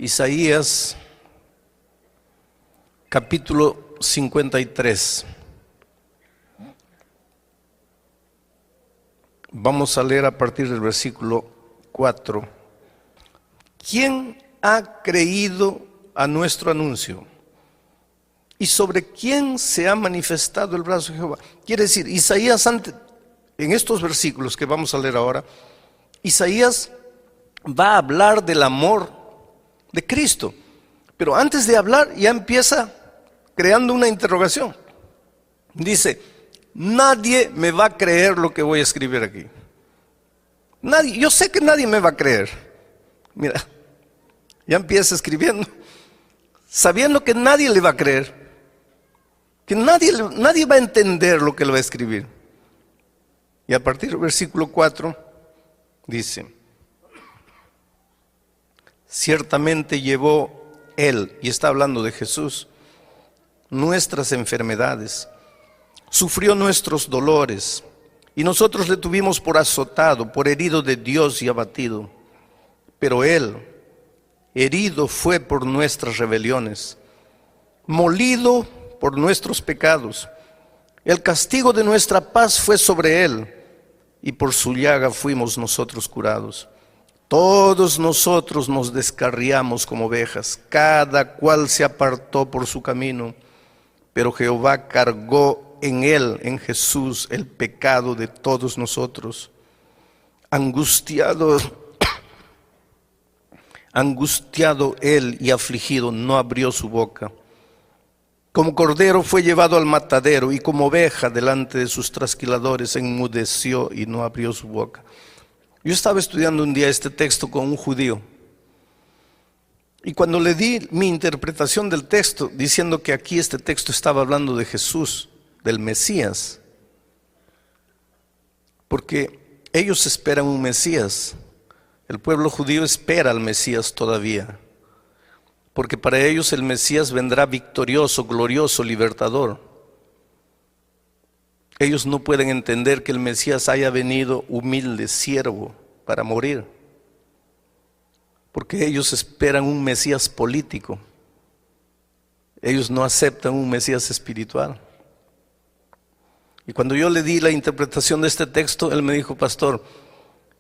Isaías capítulo 53. Vamos a leer a partir del versículo 4. ¿Quién ha creído a nuestro anuncio? ¿Y sobre quién se ha manifestado el brazo de Jehová? Quiere decir, Isaías, en estos versículos que vamos a leer ahora, Isaías va a hablar del amor de Cristo. Pero antes de hablar ya empieza creando una interrogación. Dice, nadie me va a creer lo que voy a escribir aquí. Nadie, yo sé que nadie me va a creer. Mira, ya empieza escribiendo, sabiendo que nadie le va a creer, que nadie va a entender lo que le va a escribir. Y a partir del versículo 4 dice, ciertamente llevó Él, y está hablando de Jesús, nuestras enfermedades, sufrió nuestros dolores, y nosotros le tuvimos por azotado, por herido de Dios y abatido. Pero Él, herido fue por nuestras rebeliones, molido por nuestros pecados. El castigo de nuestra paz fue sobre Él, y por su llaga fuimos nosotros curados. Todos nosotros nos descarriamos como ovejas, cada cual se apartó por su camino, pero Jehová cargó en Él, en Jesús, el pecado de todos nosotros. Angustiado Él y afligido, no abrió su boca. Como cordero fue llevado al matadero, y como oveja delante de sus trasquiladores enmudeció y no abrió su boca. Yo estaba estudiando un día este texto con un judío, y cuando le di mi interpretación del texto, diciendo que aquí este texto estaba hablando de Jesús, del Mesías, porque ellos esperan un Mesías. El pueblo judío espera al Mesías todavía, porque para ellos el Mesías vendrá victorioso, glorioso, libertador. Ellos no pueden entender que el Mesías haya venido humilde, siervo, para morir, porque ellos esperan un Mesías político. Ellos no aceptan un Mesías espiritual. Y cuando yo le di la interpretación de este texto, él me dijo, pastor,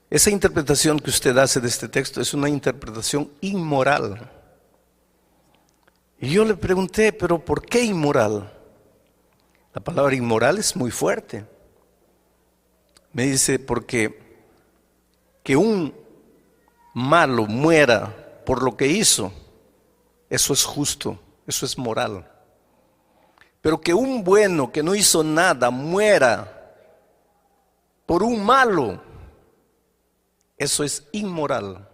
esa interpretación que usted hace de este texto es una interpretación inmoral. Y yo le pregunté, pero ¿por qué inmoral? La palabra inmoral es muy fuerte. Me dice, porque que un malo muera por lo que hizo, eso es justo, eso es moral. Pero que un bueno que no hizo nada muera por un malo, eso es inmoral.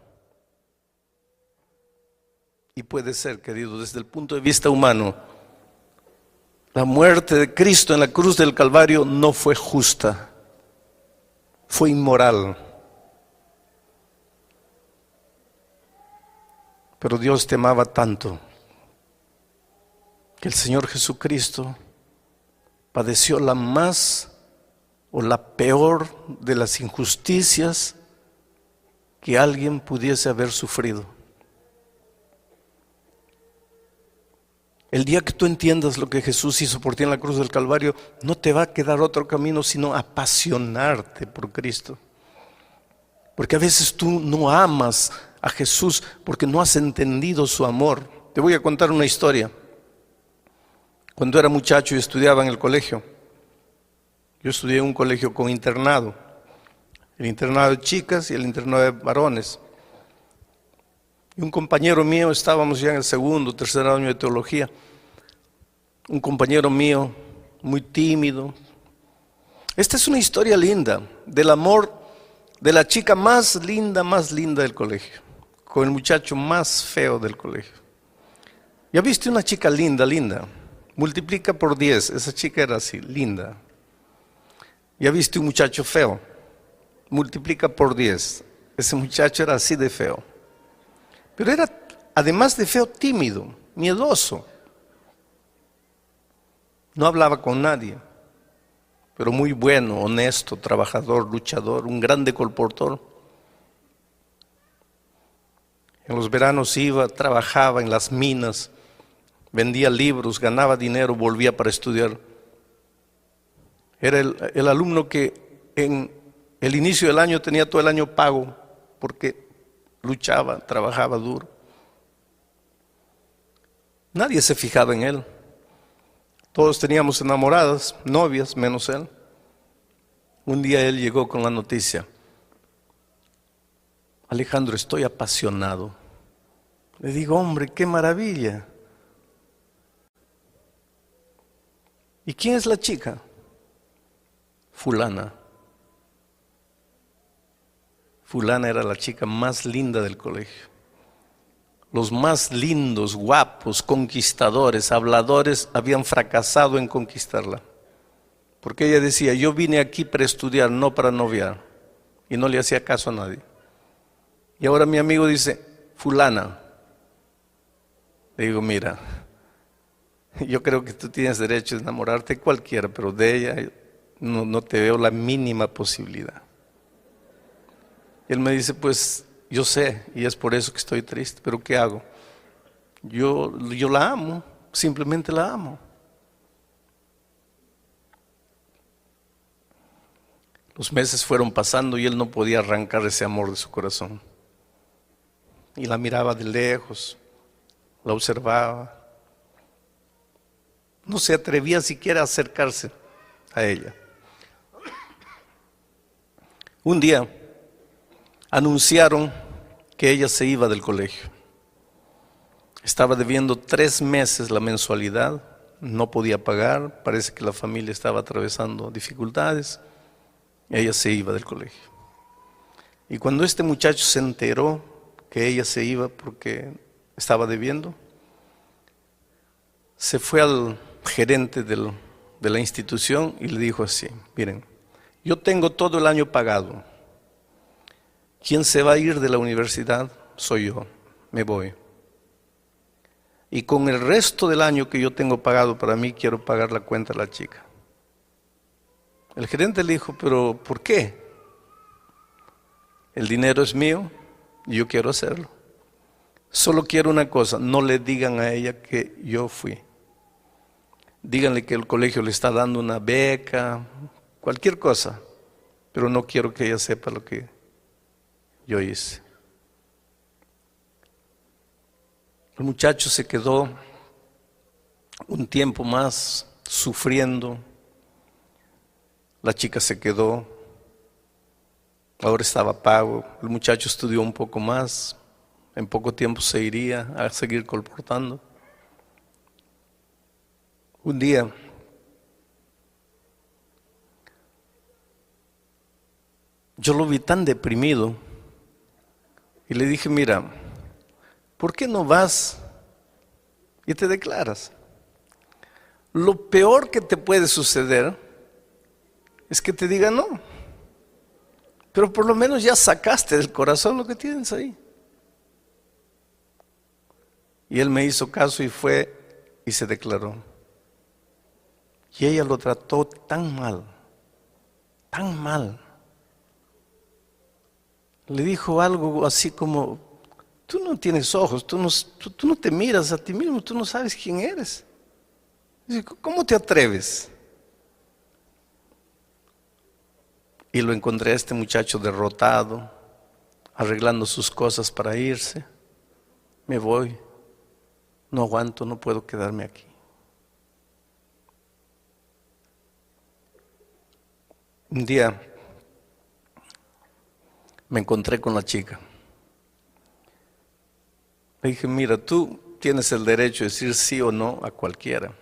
Y puede ser, querido, desde el punto de vista humano, la muerte de Cristo en la cruz del Calvario no fue justa, fue inmoral. Pero Dios te amaba tanto que el Señor Jesucristo padeció la más o la peor de las injusticias que alguien pudiese haber sufrido. El día que tú entiendas lo que Jesús hizo por ti en la cruz del Calvario, no te va a quedar otro camino sino apasionarte por Cristo. Porque a veces tú no amas a Jesús porque no has entendido su amor. Te voy a contar una historia. Cuando era muchacho y estudiaba en el colegio, yo estudié en un colegio con internado, el internado de chicas y el internado de varones. Y un compañero mío, estábamos ya en el segundo, tercer año de teología, un compañero mío muy tímido. Esta es una historia linda del amor de la chica más linda del colegio, con el muchacho más feo del colegio. ¿Ya viste una chica linda? Multiplica por 10, esa chica era así, linda. ¿Ya viste un muchacho feo? Multiplica por 10, ese muchacho era así de feo. Pero era, además de feo, tímido, miedoso. No hablaba con nadie, pero muy bueno, honesto, trabajador, luchador, un grande colportor. En los veranos iba, trabajaba en las minas, vendía libros, ganaba dinero, volvía para estudiar. Era el alumno que en el inicio del año tenía todo el año pago porque luchaba, trabajaba duro. Nadie se fijaba en él. Todos teníamos enamoradas, novias, menos él. Un día él llegó con la noticia: Alejandro, estoy apasionado. Le digo, hombre, qué maravilla. ¿Y quién es la chica? Fulana. Fulana era la chica más linda del colegio. Los más lindos, guapos, conquistadores, habladores habían fracasado en conquistarla. Porque ella decía, yo vine aquí para estudiar, no para noviar. Y no le hacía caso a nadie. Y ahora mi amigo dice, fulana. Le digo, mira, yo creo que tú tienes derecho a enamorarte de cualquiera, pero de ella no te veo la mínima posibilidad. Y él me dice, pues yo sé, y es por eso que estoy triste, pero ¿qué hago? Yo la amo, simplemente la amo. Los meses fueron pasando y él no podía arrancar ese amor de su corazón. Y la miraba de lejos, la observaba. No se atrevía siquiera a acercarse a ella. Un día anunciaron que ella se iba del colegio. Estaba debiendo 3 meses la mensualidad, no podía pagar, parece que la familia estaba atravesando dificultades. Ella se iba del colegio. Y cuando este muchacho se enteró que ella se iba porque estaba debiendo, se fue al gerente de la institución y le dijo así, miren, yo tengo todo el año pagado. ¿Quién se va a ir de la universidad? Soy yo, me voy. Y con el resto del año que yo tengo pagado para mí, quiero pagar la cuenta a la chica. El gerente le dijo, pero ¿por qué? El dinero es mío y yo quiero hacerlo. Solo quiero una cosa, no le digan a ella que yo fui. Díganle que el colegio le está dando una beca, cualquier cosa, pero no quiero que ella sepa lo que yo hice. El muchacho se quedó un tiempo más sufriendo. La chica se quedó. Ahora estaba pago. El muchacho estudió un poco más. En poco tiempo se iría a seguir colportando. Un día yo lo vi tan deprimido y le dije, mira, ¿por qué no vas y te declaras? Lo peor que te puede suceder es que te digan no, pero por lo menos ya sacaste del corazón lo que tienes ahí. Y él me hizo caso y fue y se declaró. Y ella lo trató tan mal, tan mal. Le dijo algo así como, tú no tienes ojos, tú no te miras a ti mismo, tú no sabes quién eres. Dice, ¿cómo te atreves? Y lo encontré a este muchacho derrotado, arreglando sus cosas para irse. Me voy, no aguanto, no puedo quedarme aquí. Un día me encontré con la chica. Le dije, mira, tú tienes el derecho de decir sí o no a cualquiera,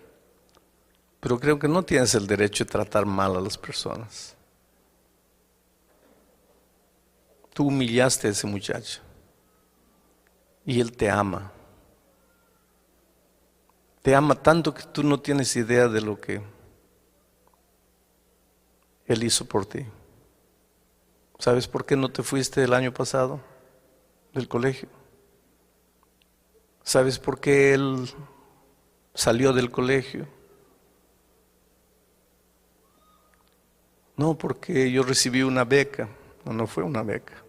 pero creo que no tienes el derecho de tratar mal a las personas. Tú humillaste a ese muchacho y él te ama. Te ama tanto que tú no tienes idea de lo que él hizo por ti. ¿Sabes por qué no te fuiste el año pasado del colegio? ¿Sabes por qué él salió del colegio? No, porque yo recibí una beca. No fue una beca.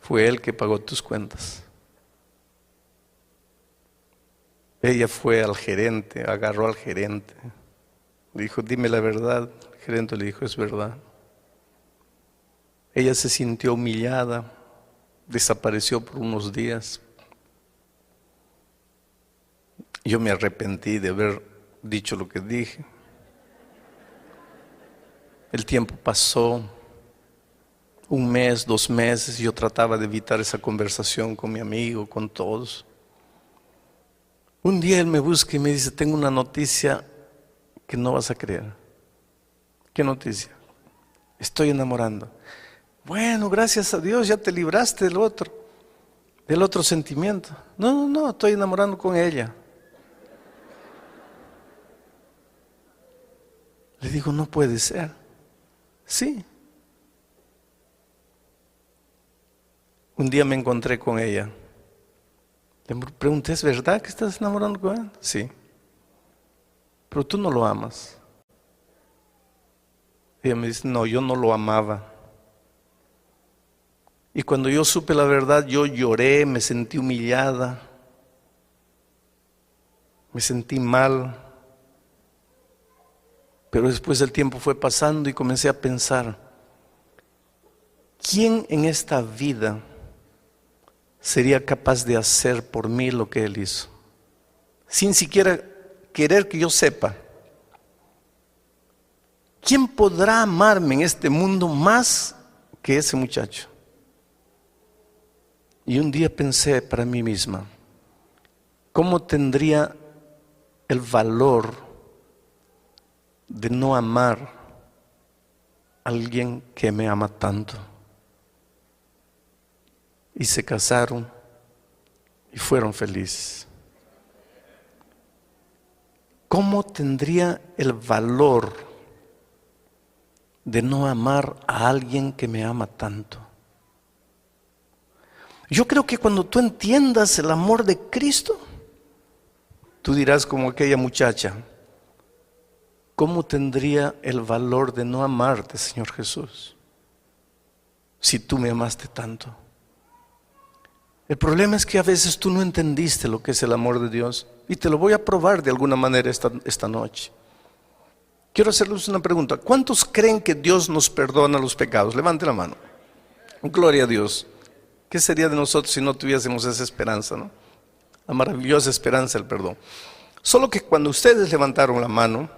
Fue él que pagó tus cuentas. Ella fue al gerente, agarró al gerente. Le dijo, dime la verdad. El gerente le dijo, es verdad. Ella se sintió humillada, desapareció por unos días. Yo me arrepentí de haber dicho lo que dije. El tiempo pasó, 1 mes, 2 meses, yo trataba de evitar esa conversación con mi amigo, con todos. Un día él me busca y me dice, tengo una noticia que no vas a creer. ¿Qué noticia? Estoy enamorando. Bueno, gracias a Dios, ya te libraste del otro sentimiento. No, estoy enamorando con ella. Le digo, no puede ser. Sí. Un día me encontré con ella. Le pregunté, ¿es verdad que estás enamorando con él? Sí. Pero tú no lo amas. Ella me dice, no, yo no lo amaba. Y cuando yo supe la verdad, yo lloré, me sentí humillada, me sentí mal. Pero después el tiempo fue pasando y comencé a pensar, ¿quién en esta vida sería capaz de hacer por mí lo que él hizo? Sin siquiera querer que yo sepa. ¿Quién podrá amarme en este mundo más que ese muchacho? Y un día pensé para mí misma, ¿cómo tendría el valor de no amar a alguien que me ama tanto? Y se casaron y fueron felices. ¿Cómo tendría el valor de no amar a alguien que me ama tanto? Yo creo que cuando tú entiendas el amor de Cristo, tú dirás como aquella muchacha, ¿cómo tendría el valor de no amarte, Señor Jesús, si tú me amaste tanto? El problema es que a veces tú no entendiste lo que es el amor de Dios, y te lo voy a probar de alguna manera esta noche. Quiero hacerles una pregunta. ¿Cuántos creen que Dios nos perdona los pecados? Levante la mano. Gloria a Dios. ¿Qué sería de nosotros si no tuviésemos esa esperanza, no? La maravillosa esperanza del perdón. Solo que cuando ustedes levantaron la mano,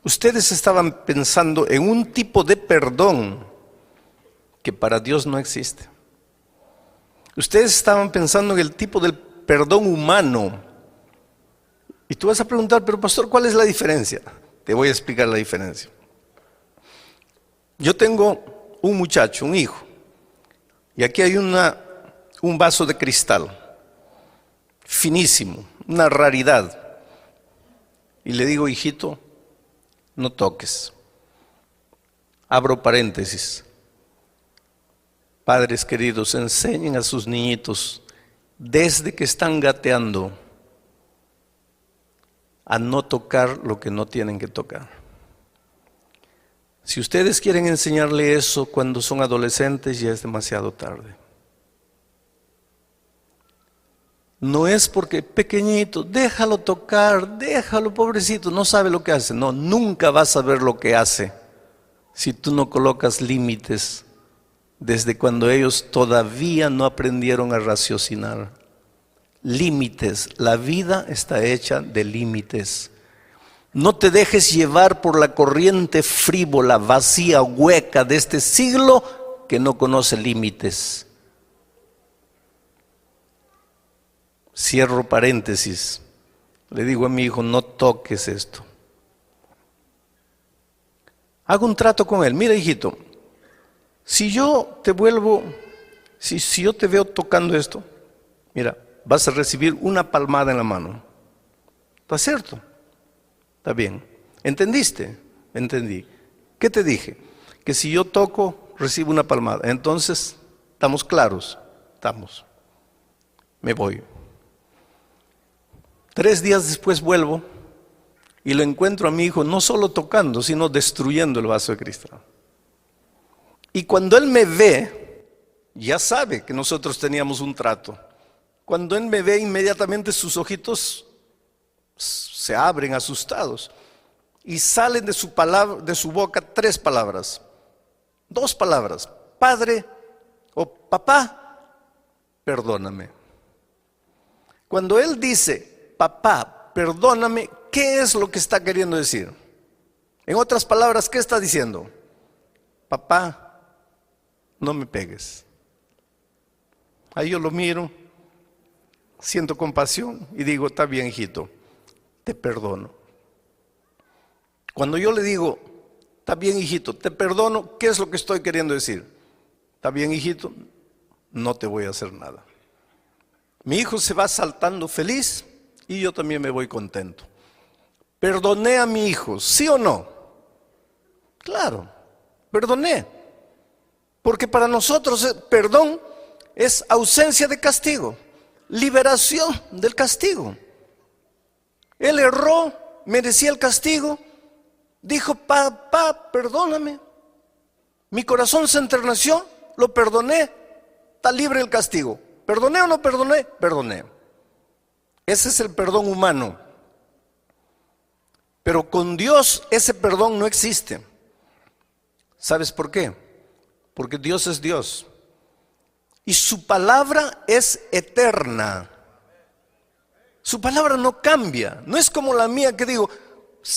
ustedes estaban pensando en un tipo de perdón que para Dios no existe. Ustedes estaban pensando en el tipo del perdón humano. Y tú vas a preguntar, pero pastor, ¿cuál es la diferencia? Te voy a explicar la diferencia. Yo tengo un muchacho, un hijo. Y aquí hay un vaso de cristal, finísimo, una raridad. Y le digo, hijito, no toques. Abro paréntesis. Padres queridos, enseñen a sus niñitos, desde que están gateando, a no tocar lo que no tienen que tocar. Si ustedes quieren enseñarle eso cuando son adolescentes, ya es demasiado tarde. No es porque pequeñito, déjalo tocar, déjalo pobrecito, no sabe lo que hace. No, nunca vas a ver lo que hace si tú no colocas límites desde cuando ellos todavía no aprendieron a raciocinar. Límites, la vida está hecha de límites. No te dejes llevar por la corriente frívola, vacía, hueca de este siglo que no conoce límites. Cierro paréntesis. Le digo a mi hijo, no toques esto. Hago un trato con él. Mira, hijito, si yo te veo tocando esto, mira, vas a recibir una palmada en la mano. ¿Está cierto? Está bien. ¿Entendiste? Entendí. ¿Qué te dije? Que si yo toco, recibo una palmada. Entonces, ¿estamos claros? Estamos. Me voy. 3 días después vuelvo y lo encuentro a mi hijo no solo tocando, sino destruyendo el vaso de cristal. Y cuando él me ve, Ya sabe que nosotros teníamos un trato. Cuando Él me ve, inmediatamente sus ojitos se abren asustados y salen de su boca 3 palabras, 2 palabras: Padre o papá, perdóname. Cuando Él dice papá, perdóname, ¿qué es lo que está queriendo decir? En otras palabras, ¿qué está diciendo? Papá, no me pegues. Ahí yo lo miro, siento compasión y digo: está bien, hijito, te perdono. Cuando yo le digo: está bien, hijito, te perdono, ¿qué es lo que estoy queriendo decir? Está bien, hijito, no te voy a hacer nada. Mi hijo se va saltando feliz y yo también me voy contento. ¿Perdoné a mi hijo, sí o no? Claro, perdoné. Porque para nosotros perdón es ausencia de castigo, liberación del castigo. Él erró, merecía el castigo, dijo: papá, perdóname. Mi corazón se enterneció, lo perdoné, está libre el castigo. ¿Perdoné o no perdoné? Perdoné. Ese es el perdón humano. Pero con Dios ese perdón no existe. ¿Sabes por qué? Porque Dios es Dios. Y su palabra es eterna. Su palabra no cambia. No es como la mía que digo: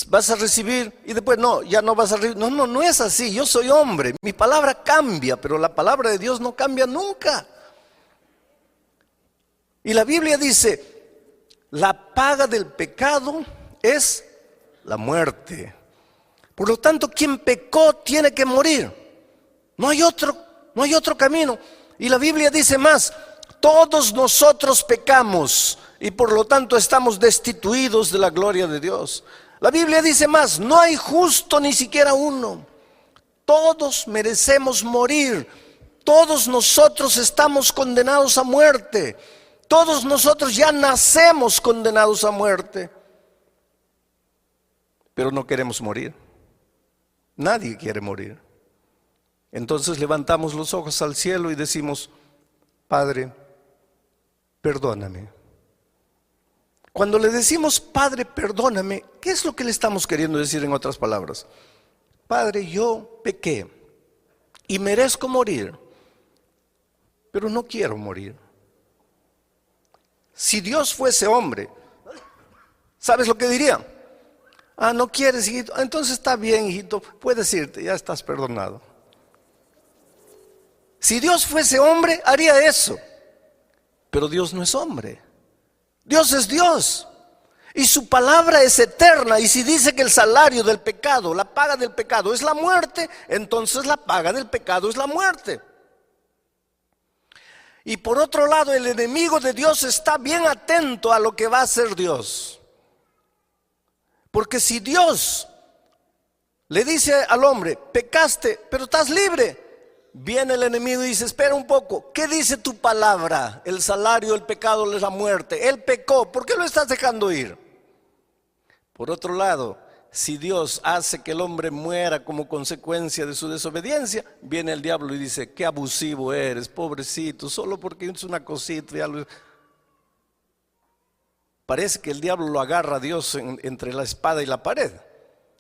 vas a recibir y después no, ya no vas a recibir. No, no es así. Yo soy hombre. Mi palabra cambia, pero la palabra de Dios no cambia nunca. Y la Biblia dice: la paga del pecado es la muerte. Por lo tanto, quien pecó tiene que morir. No hay otro camino. Y la Biblia dice más: todos nosotros pecamos y por lo tanto estamos destituidos de la gloria de Dios. La Biblia dice más: no hay justo ni siquiera uno. Todos merecemos morir. Todos nosotros estamos condenados a muerte. Todos nosotros ya nacemos condenados a muerte. Pero no queremos morir. Nadie quiere morir. Entonces levantamos los ojos al cielo y decimos: Padre, perdóname. Cuando le decimos Padre, perdóname, ¿qué es lo que le estamos queriendo decir en otras palabras? Padre, yo pequé y merezco morir, pero no quiero morir. Si Dios fuese hombre, ¿sabes lo que diría? No quieres, hijito. Entonces está bien, hijito, puedes irte, ya estás perdonado. Si Dios fuese hombre, haría eso. Pero Dios no es hombre. Dios es Dios. Y su palabra es eterna. Y si dice que el salario del pecado, la paga del pecado es la muerte, entonces la paga del pecado es la muerte. Y por otro lado, el enemigo de Dios está bien atento a lo que va a hacer Dios. Porque si Dios le dice al hombre: pecaste, pero estás libre, viene el enemigo y dice: espera un poco, ¿qué dice tu palabra? El salario del pecado es la muerte. Él pecó, ¿por qué lo estás dejando ir? Por otro lado, si Dios hace que el hombre muera como consecuencia de su desobediencia, viene el diablo y dice: qué abusivo eres, pobrecito, solo porque es una cosita. Parece que el diablo lo agarra a Dios entre la espada y la pared.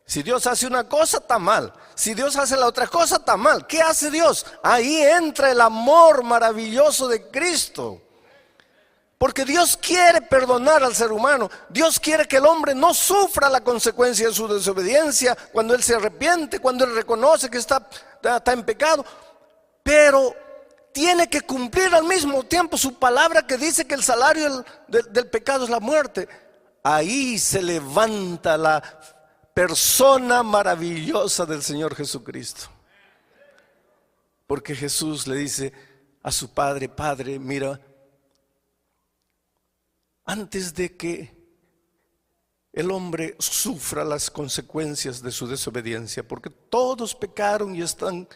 Si Dios hace una cosa, está mal. Si Dios hace la otra cosa, está mal. ¿Qué hace Dios? Ahí entra el amor maravilloso de Cristo. Porque Dios quiere perdonar al ser humano. Dios quiere que el hombre no sufra la consecuencia de su desobediencia cuando él se arrepiente, cuando él reconoce que está en pecado. Pero tiene que cumplir al mismo tiempo su palabra que dice que el salario del pecado es la muerte. Ahí se levanta la persona maravillosa del Señor Jesucristo. Porque Jesús le dice a su Padre: Padre, mira, antes de que el hombre sufra las consecuencias de su desobediencia, porque todos pecaron y están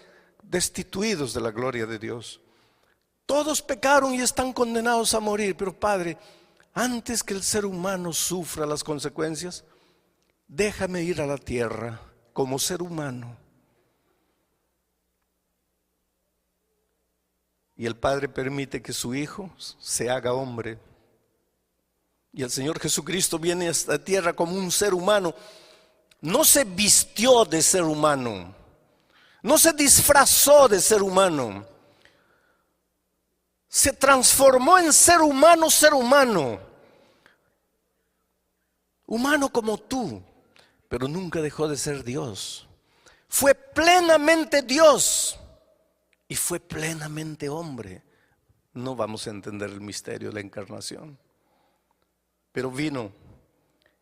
destituidos de la gloria de Dios. Todos pecaron y están condenados a morir. Pero Padre, antes que el ser humano sufra las consecuencias, déjame ir a la tierra como ser humano. Y el Padre permite que su Hijo se haga hombre. Y el Señor Jesucristo viene a esta tierra como un ser humano. No se vistió de ser humano. No se disfrazó de ser humano. Se transformó en ser humano, ser humano. Humano como tú, pero nunca dejó de ser Dios. Fue plenamente Dios y fue plenamente hombre. No vamos a entender el misterio de la encarnación, pero vino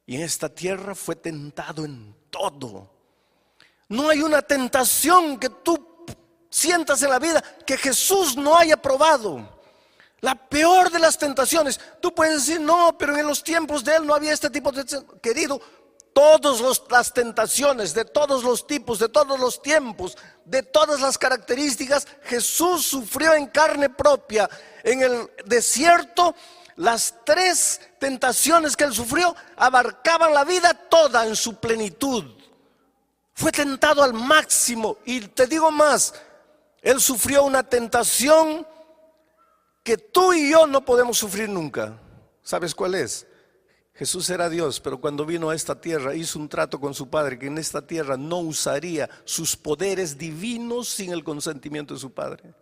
y en esta tierra fue tentado en todo. No hay una tentación que tú sientas en la vida que Jesús no haya probado. La peor de las tentaciones. Tú puedes decir, no, pero en los tiempos de Él no había este tipo de... Querido, todas las tentaciones, de todos los tipos, de todos los tiempos, de todas las características, Jesús sufrió en carne propia. En el desierto, las 3 tentaciones que Él sufrió abarcaban la vida toda en su plenitud. Fue tentado al máximo. Y te digo más, Él sufrió una tentación que tú y yo no podemos sufrir nunca. ¿Sabes cuál es? Jesús era Dios, pero cuando vino a esta tierra hizo un trato con su Padre, que en esta tierra no usaría sus poderes divinos sin el consentimiento de su Padre.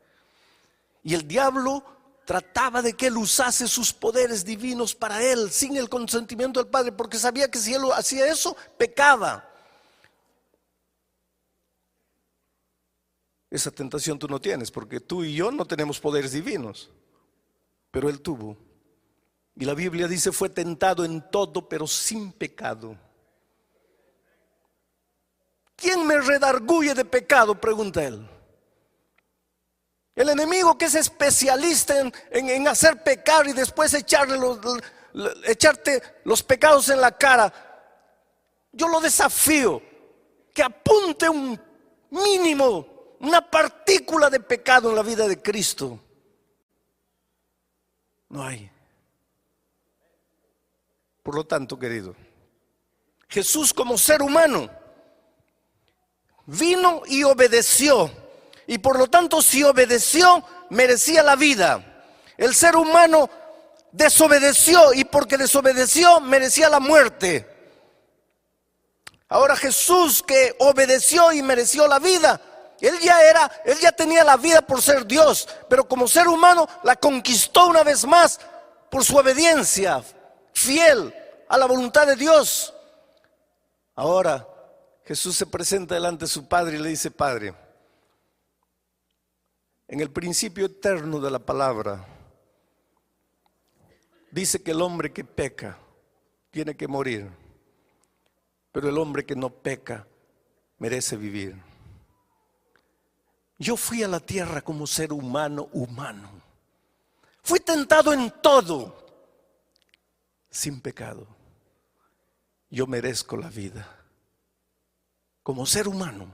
Y el diablo trataba de que Él usase sus poderes divinos para Él, sin el consentimiento del Padre, porque sabía que si Él hacía eso, pecaba. Esa tentación tú no tienes, porque tú y yo no tenemos poderes divinos. Pero Él tuvo. Y la Biblia dice, fue tentado en todo, pero sin pecado. ¿Quién me redarguye de pecado?, pregunta Él. El enemigo, que es especialista en hacer pecar y después echarte los pecados en la cara. Yo lo desafío, que apunte un mínimo, una partícula de pecado en la vida de Cristo. No hay. Por lo tanto, querido, Jesús como ser humano vino y obedeció. Y por lo tanto, si obedeció, merecía la vida. El ser humano desobedeció y porque desobedeció, merecía la muerte. Ahora Jesús, que obedeció y mereció la vida, Él ya tenía la vida por ser Dios, pero como ser humano la conquistó una vez más por su obediencia fiel a la voluntad de Dios. Ahora Jesús se presenta delante de su Padre y le dice: Padre, en el principio eterno de la palabra dice que el hombre que peca tiene que morir, pero el hombre que no peca merece vivir. Yo fui a la tierra como ser humano. Fui tentado en todo, sin pecado. Yo merezco la vida como ser humano,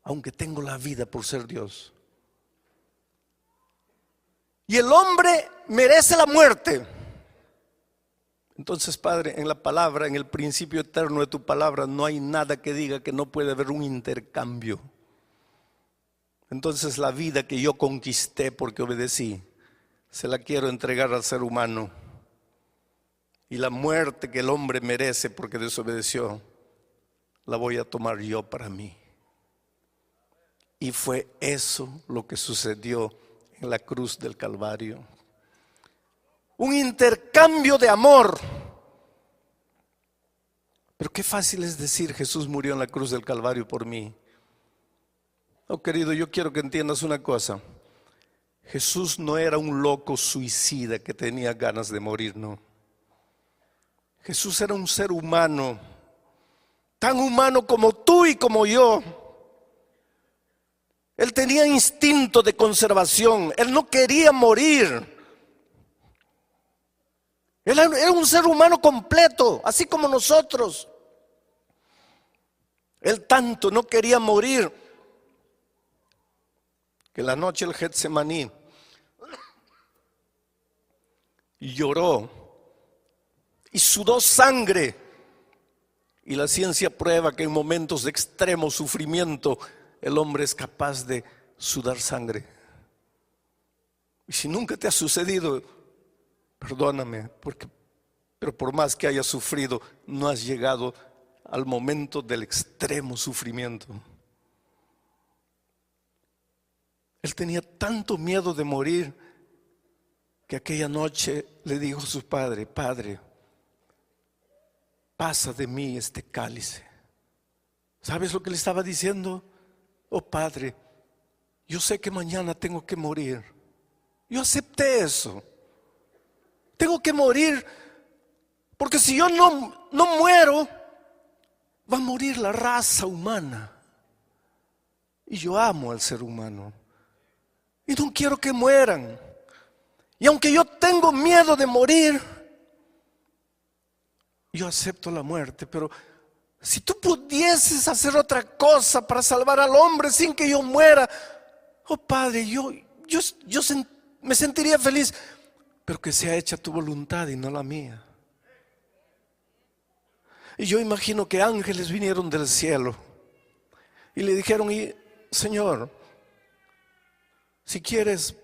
aunque tengo la vida por ser Dios. Y el hombre merece la muerte. Entonces, Padre, en la palabra, en el principio eterno de tu palabra, no hay nada que diga que no puede haber un intercambio. Entonces la vida que yo conquisté porque obedecí, se la quiero entregar al ser humano. Y la muerte que el hombre merece porque desobedeció, la voy a tomar yo para mí. Y fue eso lo que sucedió en la cruz del Calvario. Un intercambio de amor. Pero qué fácil es decir: Jesús murió en la cruz del Calvario por mí. Oh, querido, yo quiero que entiendas una cosa. Jesús no era un loco suicida que tenía ganas de morir, no. Jesús era un ser humano, tan humano como tú y como yo. Él tenía instinto de conservación. Él no quería morir. Él era un ser humano completo, así como nosotros. Él tanto no quería morir que la noche del Getsemaní lloró y sudó sangre. Y la ciencia prueba que en momentos de extremo sufrimiento el hombre es capaz de sudar sangre. Y si nunca te ha sucedido, perdóname, pero por más que hayas sufrido, no has llegado al momento del extremo sufrimiento. Él tenía tanto miedo de morir que aquella noche le dijo a su padre: Padre, pasa de mí este cáliz. ¿Sabes lo que le estaba diciendo? Oh Padre, yo sé que mañana tengo que morir. Yo acepté eso. Tengo que morir, porque si yo no muero, va a morir la raza humana. Y yo amo al ser humano y no quiero que mueran. Y aunque yo tengo miedo de morir, yo acepto la muerte. Pero si tú pudieses hacer otra cosa para salvar al hombre sin que yo muera, oh Padre, yo me sentiría feliz, pero que sea hecha tu voluntad y no la mía. Y yo imagino que ángeles vinieron del cielo y le dijeron: Señor, si quieres,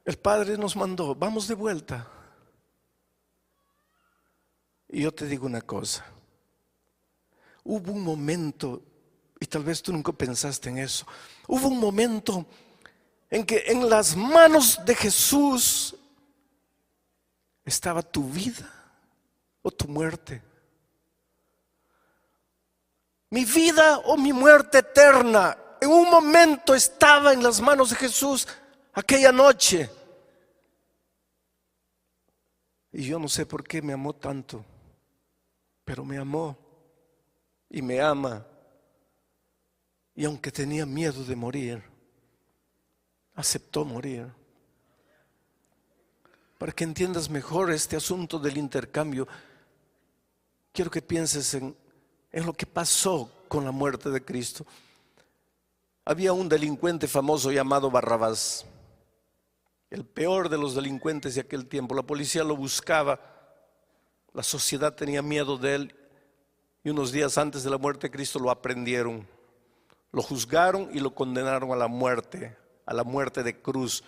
el Padre nos mandó, vamos de vuelta. Y yo te digo una cosa: hubo un momento, y tal vez tú nunca pensaste en eso, hubo un momento en que en las manos de Jesús estaba tu vida o tu muerte. Mi vida o mi muerte eterna en un momento estaba en las manos de Jesús aquella noche. Y yo no sé por qué me amó tanto, pero me amó y me ama. Y aunque tenía miedo de morir, aceptó morir. Para que entiendas mejor este asunto del intercambio, quiero que pienses en lo que pasó con la muerte de Cristo. Había un delincuente famoso llamado Barrabás, el peor de los delincuentes de aquel tiempo. La policía lo buscaba, la sociedad tenía miedo de él, y unos días antes de la muerte de Cristo lo aprendieron, lo juzgaron y lo condenaron a la muerte de cruz.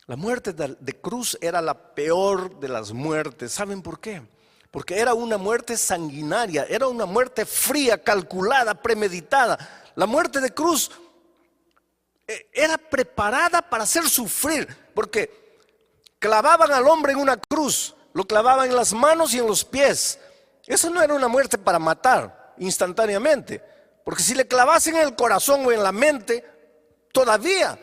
La muerte de cruz era la peor de las muertes. ¿Saben por qué? Porque era una muerte sanguinaria, era una muerte fría, calculada, premeditada. La muerte de cruz era preparada para hacer sufrir, porque clavaban al hombre en una cruz, lo clavaban en las manos y en los pies. Esa no era una muerte para matar instantáneamente, porque si le clavasen en el corazón o en la mente, todavía.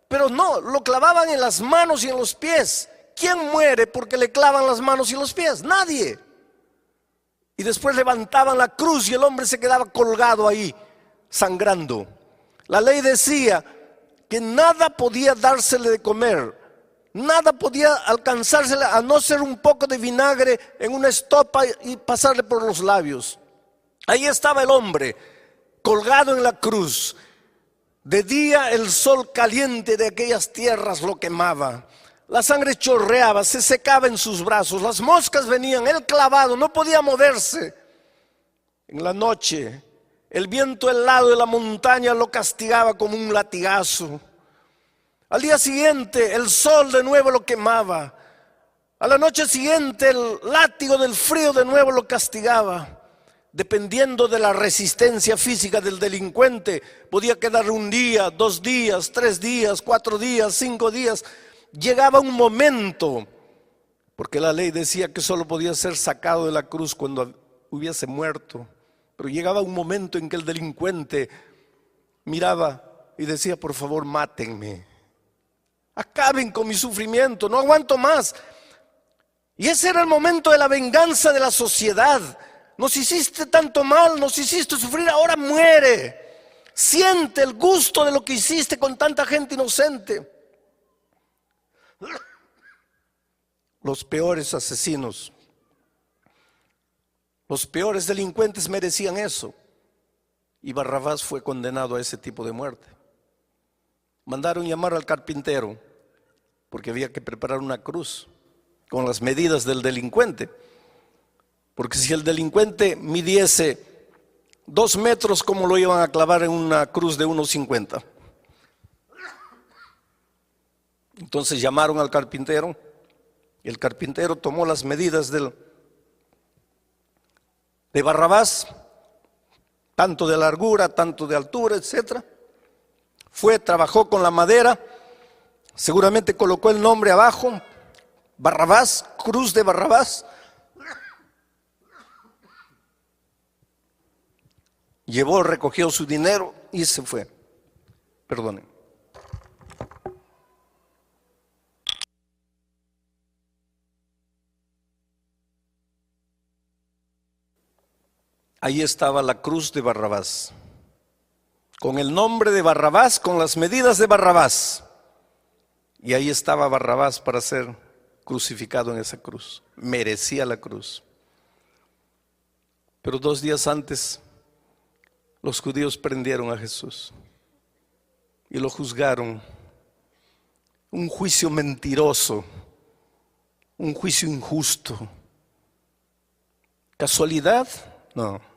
Pero no, lo clavaban en las manos y en los pies. ¿Quién muere porque le clavan las manos y los pies? Nadie. Y después levantaban la cruz y el hombre se quedaba colgado ahí, sangrando. La ley decía que nada podía dársele de comer, nada podía alcanzársele a no ser un poco de vinagre en una estopa y pasarle por los labios. Ahí estaba el hombre, colgado en la cruz. De día el sol caliente de aquellas tierras lo quemaba. La sangre chorreaba, se secaba en sus brazos, las moscas venían, él clavado, no podía moverse. En la noche, el viento helado de la montaña lo castigaba como un latigazo. Al día siguiente, el sol de nuevo lo quemaba. A la noche siguiente, el látigo del frío de nuevo lo castigaba. Dependiendo de la resistencia física del delincuente, podía quedar un día, 2 días, 3 días, 4 días, 5 días. Llegaba un momento, porque la ley decía que solo podía ser sacado de la cruz cuando hubiese muerto, pero llegaba un momento en que el delincuente miraba y decía: por favor, mátenme, acaben con mi sufrimiento, no aguanto más. Y ese era el momento de la venganza de la sociedad. Nos hiciste tanto mal, nos hiciste sufrir, ahora muere. Siente el gusto de lo que hiciste con tanta gente inocente. Los peores asesinos, los peores delincuentes merecían eso. Y Barrabás fue condenado a ese tipo de muerte. Mandaron llamar al carpintero porque había que preparar una cruz con las medidas del delincuente. Porque si el delincuente midiese 2 metros, ¿cómo lo iban a clavar en una cruz de 1,50? Entonces llamaron al carpintero y el carpintero tomó las medidas de Barrabás, tanto de largura, tanto de altura, etcétera. Fue, trabajó con la madera, seguramente colocó el nombre abajo, Barrabás, cruz de Barrabás. Llevó, recogió su dinero y se fue. Perdonen. Ahí estaba la cruz de Barrabás, con el nombre de Barrabás, con las medidas de Barrabás. Y ahí estaba Barrabás para ser crucificado en esa cruz. Merecía la cruz. Pero 2 días antes, los judíos prendieron a Jesús y lo juzgaron. Un juicio mentiroso, un juicio injusto. ¿Casualidad? No.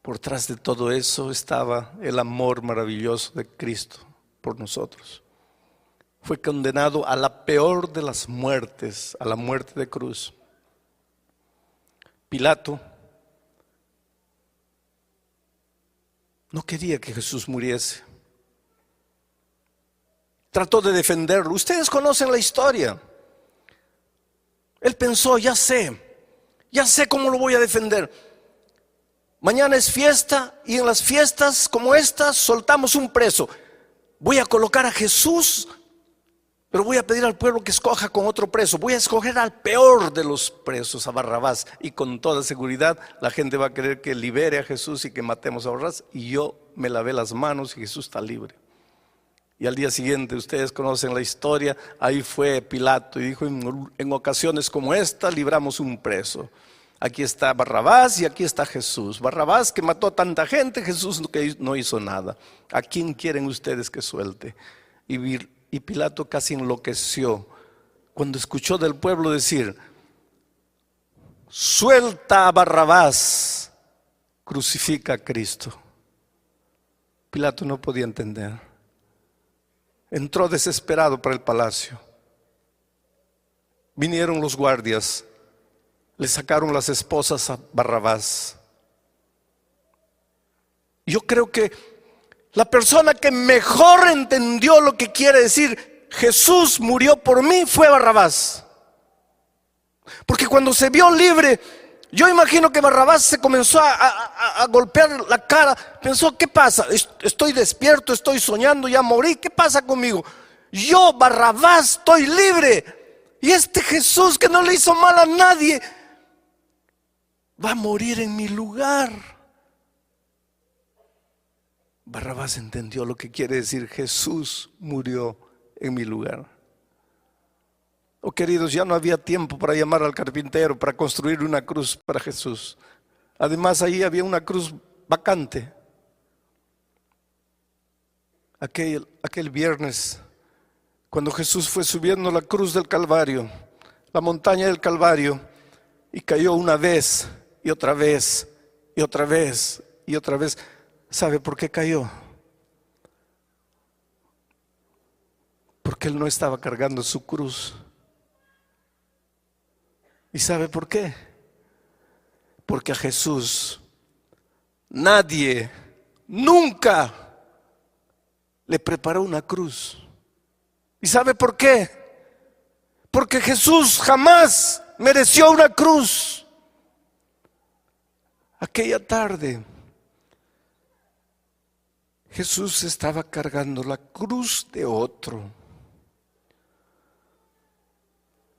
Por tras de todo eso estaba el amor maravilloso de Cristo por nosotros. Fue condenado a la peor de las muertes, a la muerte de cruz. Pilato no quería que Jesús muriese. Trató de defenderlo. Ustedes conocen la historia. Él pensó, ya sé cómo lo voy a defender. Mañana es fiesta y en las fiestas como estas soltamos un preso. Voy a colocar a Jesús, pero voy a pedir al pueblo que escoja con otro preso. Voy a escoger al peor de los presos, a Barrabás. Y con toda seguridad la gente va a querer que libere a Jesús y que matemos a Barrabás. Y yo me lavé las manos y Jesús está libre. Y al día siguiente, ustedes conocen la historia, ahí fue Pilato y dijo, en ocasiones como esta libramos un preso. Aquí está Barrabás y aquí está Jesús. Barrabás que mató a tanta gente, Jesús que no hizo nada. ¿A quién quieren ustedes que suelte? Y Pilato casi enloqueció cuando escuchó del pueblo decir, suelta a Barrabás, crucifica a Cristo. Pilato no podía entender. Entró desesperado para el palacio. Vinieron los guardias. Le sacaron las esposas a Barrabás. Yo creo que la persona que mejor entendió lo que quiere decir Jesús murió por mí fue Barrabás. Porque cuando se vio libre, yo imagino que Barrabás se comenzó a golpear la cara. Pensó, ¿qué pasa? Estoy despierto, estoy soñando, ya morí. ¿Qué pasa conmigo? Yo, Barrabás, estoy libre. Y este Jesús que no le hizo mal a nadie va a morir en mi lugar. Barrabás entendió lo que quiere decir Jesús murió en mi lugar. Oh queridos, ya no había tiempo para llamar al carpintero para construir una cruz para Jesús. Además ahí había una cruz vacante. Aquel viernes, cuando Jesús fue subiendo la cruz del Calvario, la montaña del Calvario, y cayó una vez y otra vez y otra vez y otra vez. ¿Sabe por qué cayó? Porque él no estaba cargando su cruz. ¿Y sabe por qué? Porque a Jesús nadie, nunca le preparó una cruz. ¿Y sabe por qué? Porque Jesús jamás mereció una cruz. Aquella tarde, Jesús estaba cargando la cruz de otro.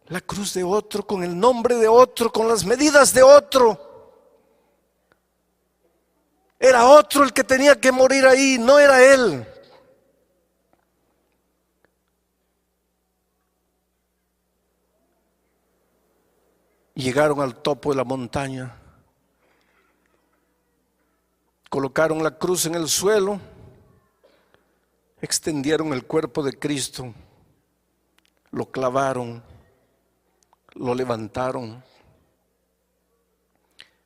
La cruz de otro, con el nombre de otro, con las medidas de otro. Era otro el que tenía que morir ahí, no era él. Llegaron al topo de la montaña. Colocaron la cruz en el suelo. Extendieron el cuerpo de Cristo. Lo clavaron. Lo levantaron.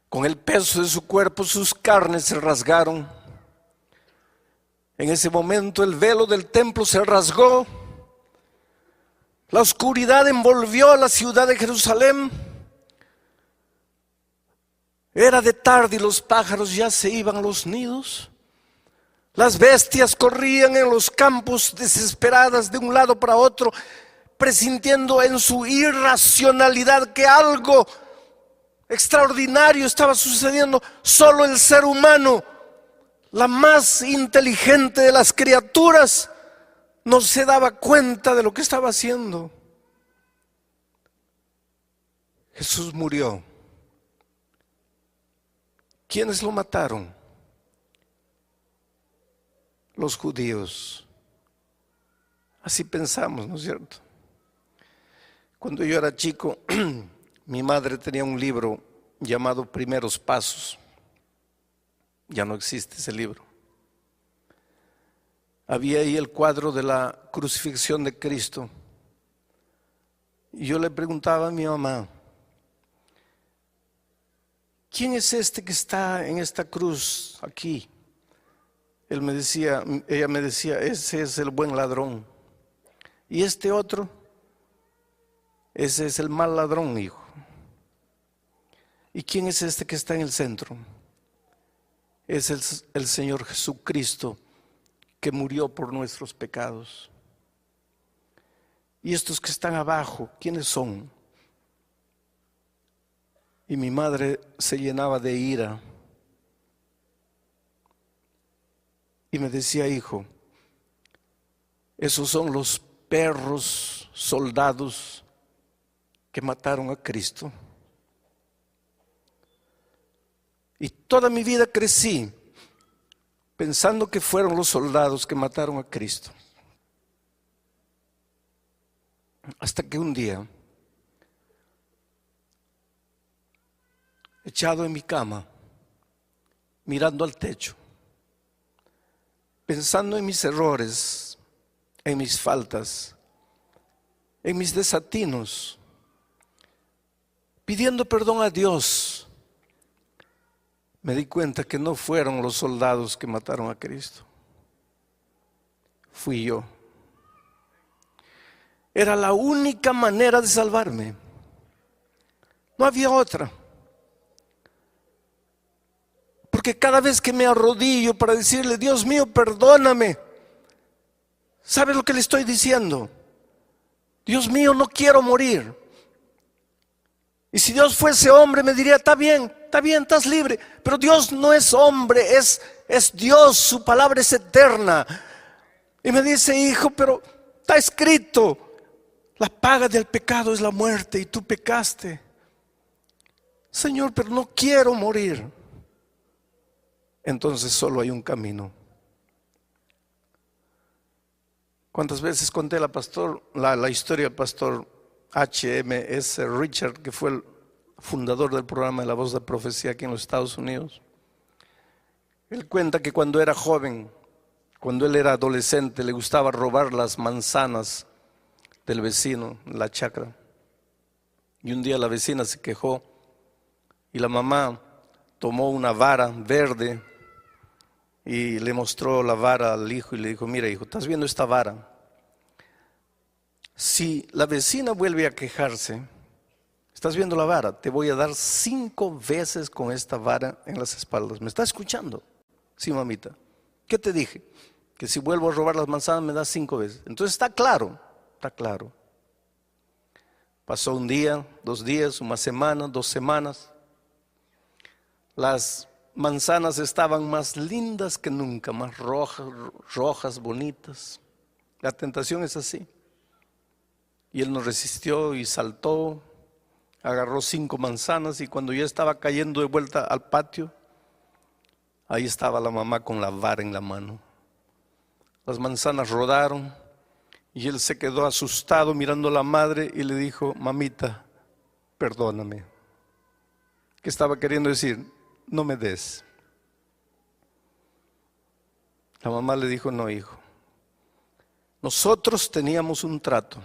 Con el peso de su cuerpo sus carnes se rasgaron. En ese momento el velo del templo se rasgó La oscuridad envolvió a la ciudad de Jerusalén. Era de tarde y los pájaros ya se iban a los nidos. Las bestias corrían en los campos desesperadas de un lado para otro, presintiendo en su irracionalidad que algo extraordinario estaba sucediendo. Solo el ser humano, la más inteligente de las criaturas, no se daba cuenta de lo que estaba haciendo. Jesús murió. ¿Quiénes lo mataron? Los judíos. Así pensamos, ¿no es cierto? Cuando yo era chico, mi madre tenía un libro llamado Primeros Pasos. Ya no existe ese libro. Había ahí el cuadro de la crucifixión de Cristo. Y yo le preguntaba a mi mamá, ¿quién es este que está en esta cruz aquí? Ella me decía, ese es el buen ladrón. Y este otro, ese es el mal ladrón, hijo. ¿Y quién es este que está en el centro? Es el Señor Jesucristo, que murió por nuestros pecados. ¿Y estos que están abajo, quiénes son? Y mi madre se llenaba de ira y me decía, hijo, esos son los perros soldados que mataron a Cristo. Y toda mi vida crecí pensando que fueron los soldados que mataron a Cristo. Hasta que un día, echado en mi cama, mirando al techo, pensando en mis errores, en mis faltas, en mis desatinos, pidiendo perdón a Dios, me di cuenta que no fueron los soldados que mataron a Cristo. Fui yo. Era la única manera de salvarme. No había otra. Porque cada vez que me arrodillo para decirle, Dios mío, perdóname, ¿sabes lo que le estoy diciendo? Dios mío, no quiero morir. Y si Dios fuese hombre me diría, está bien, estás libre. Pero Dios no es hombre, es Dios, su palabra es eterna. Y me dice, hijo, pero está escrito, la paga del pecado es la muerte y tú pecaste. Señor, pero no quiero morir. Entonces solo hay un camino. ¿Cuántas veces conté la historia del pastor H.M.S. Richard, que fue el fundador del programa de La Voz de Profecía aquí en los Estados Unidos? Él cuenta que cuando era joven, cuando él era adolescente, le gustaba robar las manzanas del vecino en la chacra. Y un día la vecina se quejó y la mamá tomó una vara verde y le mostró la vara al hijo y le dijo, mira hijo, ¿estás viendo esta vara? Si la vecina vuelve a quejarse, ¿estás viendo la vara? Te voy a dar 5 veces con esta vara en las espaldas. ¿Me estás escuchando? Sí, mamita. ¿Qué te dije? Que si vuelvo a robar las manzanas me das 5 veces. Entonces está claro, está claro. Pasó un día, 2 días, una semana, 2 semanas. Las manzanas estaban más lindas que nunca, más rojas, bonitas. La tentación es así. Y él no resistió y saltó, agarró 5 manzanas y cuando ya estaba cayendo de vuelta al patio, ahí estaba la mamá con la vara en la mano. Las manzanas rodaron y él se quedó asustado mirando a la madre y le dijo, mamita, perdóname. ¿Qué estaba queriendo decir? No me des. La mamá le dijo, no hijo, nosotros teníamos un trato.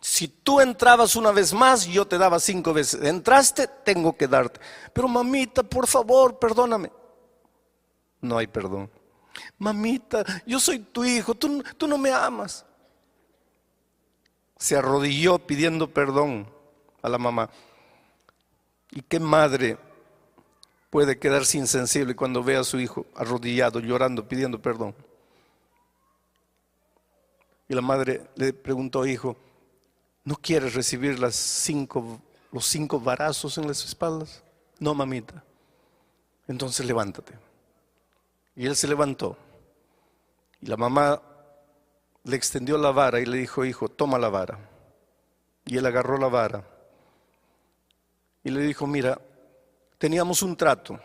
Si tú entrabas una vez más, yo te daba 5 veces. Entraste, tengo que darte. Pero mamita, por favor, perdóname. No hay perdón. Mamita, yo soy tu hijo, tú no me amas. se arrodilló pidiendo perdón a la mamá. ¿Y qué madre puede quedarse insensible cuando ve a su hijo arrodillado, llorando, pidiendo perdón? Y la madre le preguntó: hijo, ¿no quieres recibir los 5 varazos en las espaldas? No, mamita. Entonces levántate. Y él se levantó. Y la mamá le extendió la vara y le dijo: hijo, toma la vara. Y él agarró la vara y le dijo: mira, teníamos un trato.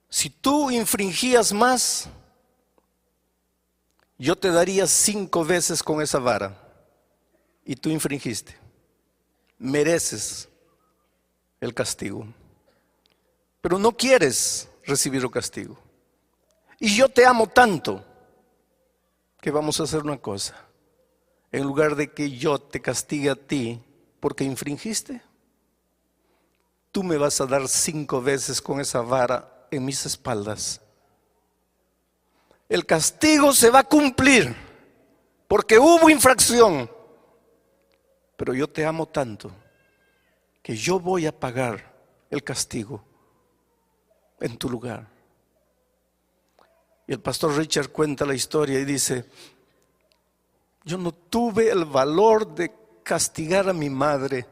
Si tú infringías más, yo te daría 5 veces con esa vara. Y tú infringiste. Mereces el castigo. Pero no quieres recibir el castigo. Y yo te amo tanto que vamos a hacer una cosa. En lugar de que yo te castigue a ti porque infringiste, tú me vas a dar 5 veces con esa vara en mis espaldas. El castigo se va a cumplir porque hubo infracción. Pero yo te amo tanto que yo voy a pagar el castigo en tu lugar. Y el pastor Richard cuenta la historia y dice: yo no tuve el valor de castigar a mi madre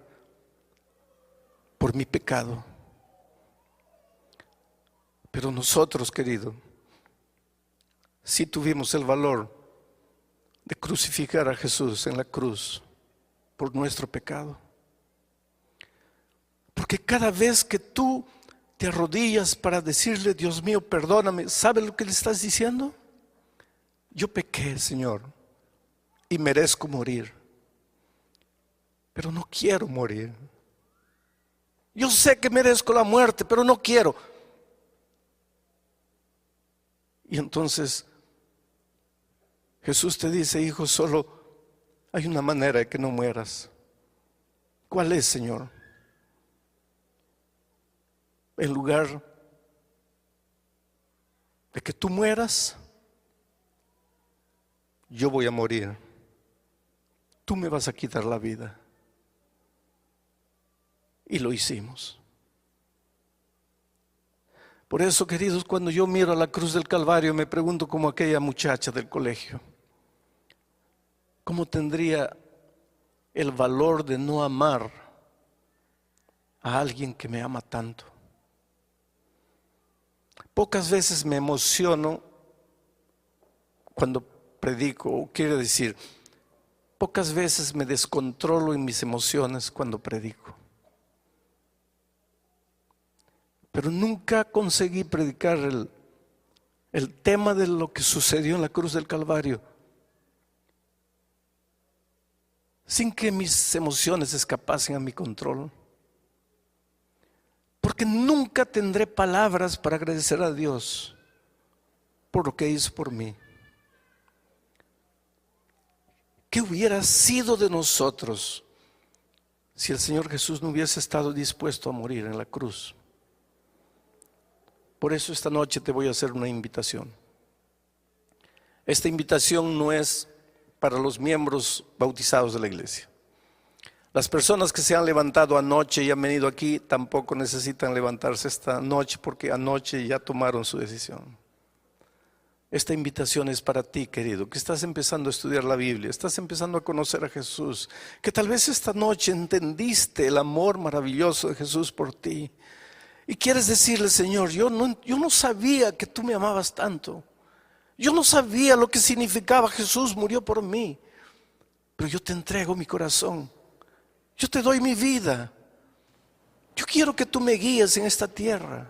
por mi pecado. Pero nosotros, querido, sí tuvimos el valor de crucificar a Jesús en la cruz por nuestro pecado. Porque cada vez que tú te arrodillas para decirle: Dios mío, perdóname, ¿sabes lo que le estás diciendo? Yo pequé, Señor, y merezco morir, pero no quiero morir. Yo sé que merezco la muerte, pero no quiero. Y entonces Jesús te dice: hijo, solo hay una manera de que no mueras. ¿Cuál es, Señor? En lugar de que tú mueras, yo voy a morir. Tú me vas a quitar la vida. Y lo hicimos. Por eso, queridos, cuando yo miro a la cruz del Calvario, me pregunto como aquella muchacha del colegio: ¿cómo tendría el valor de no amar a alguien que me ama tanto? Pocas veces me emociono cuando predico, o quiero decir, pocas veces me descontrolo en mis emociones cuando predico. Pero nunca conseguí predicar el tema de lo que sucedió en la cruz del Calvario sin que mis emociones escapasen a mi control. Porque nunca tendré palabras para agradecer a Dios por lo que hizo por mí. ¿Qué hubiera sido de nosotros si el Señor Jesús no hubiese estado dispuesto a morir en la cruz? Por eso esta noche te voy a hacer una invitación. Esta invitación no es para los miembros bautizados de la iglesia. Las personas que se han levantado anoche y han venido aquí tampoco necesitan levantarse esta noche, porque anoche ya tomaron su decisión. Esta invitación es para ti, querido, que estás empezando a estudiar la Biblia, estás empezando a conocer a Jesús, que tal vez esta noche entendiste el amor maravilloso de Jesús por ti y quieres decirle: Señor, yo no sabía que tú me amabas tanto. Yo no sabía lo que significaba Jesús murió por mí, pero yo te entrego mi corazón. Yo te doy mi vida. Yo quiero que tú me guíes en esta tierra.